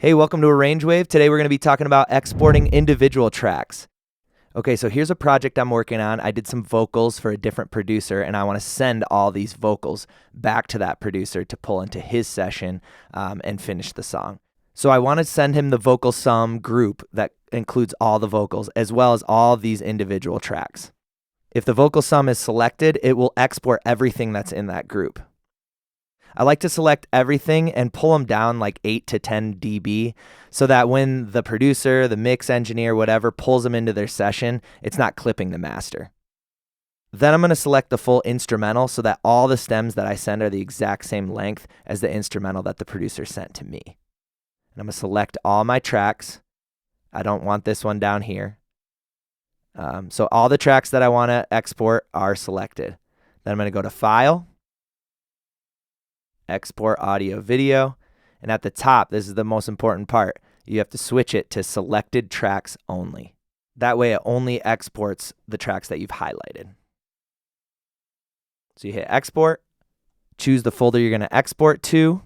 Hey, welcome to ArrangeWave. Today we're going to be talking about exporting individual tracks. Okay, so here's a project I'm working on. I did some vocals for a different producer, and I want to send all these vocals back to that producer to pull into his session and finish the song. So I want to send him the vocal sum group that includes all the vocals, as well as all these individual tracks. If the vocal sum is selected, it will export everything that's in that group. I like to select everything and pull them down like 8 to 10 dB so that when the producer, the mix engineer, whatever, pulls them into their session, it's not clipping the master. Then I'm going to select the full instrumental so that all the stems that I send are the exact same length as the instrumental that the producer sent to me. And I'm going to select all my tracks. I don't want this one down here. So all the tracks that I want to export are selected. Then I'm going to go to File, Export Audio Video, and at the top, this is the most important part, you have to switch it to Selected Tracks Only. That way it only exports the tracks that you've highlighted. So you hit Export, choose the folder you're going to export to,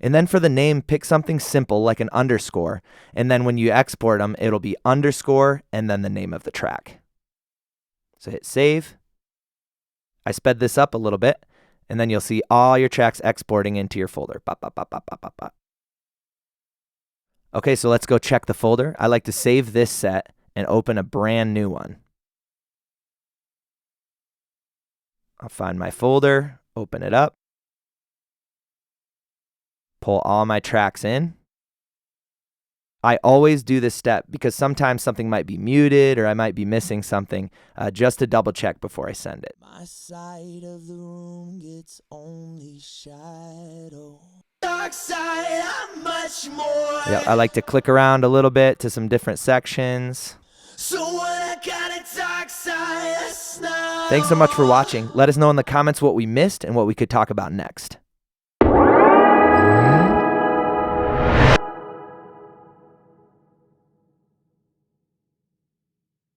and then for the name, pick something simple like an underscore, and then when you export them, it'll be underscore and then the name of the track. So hit Save. I sped this up a little bit, and then you'll see all your tracks exporting into your folder. Bop, bop, bop, bop, bop, bop, bop. Okay, so let's go check the folder. I like to save this set and open a brand new one. I'll find my folder, open it up, pull all my tracks in. I always do this step because sometimes something might be muted or I might be missing something, just to double check before I send it. My side of the room gets only shadow. Dark side, I'm much more. Yep, I like to click around a little bit to some different sections. So when I got a dark side, that's not. Thanks so much for watching. Let us know in the comments what we missed and what we could talk about next.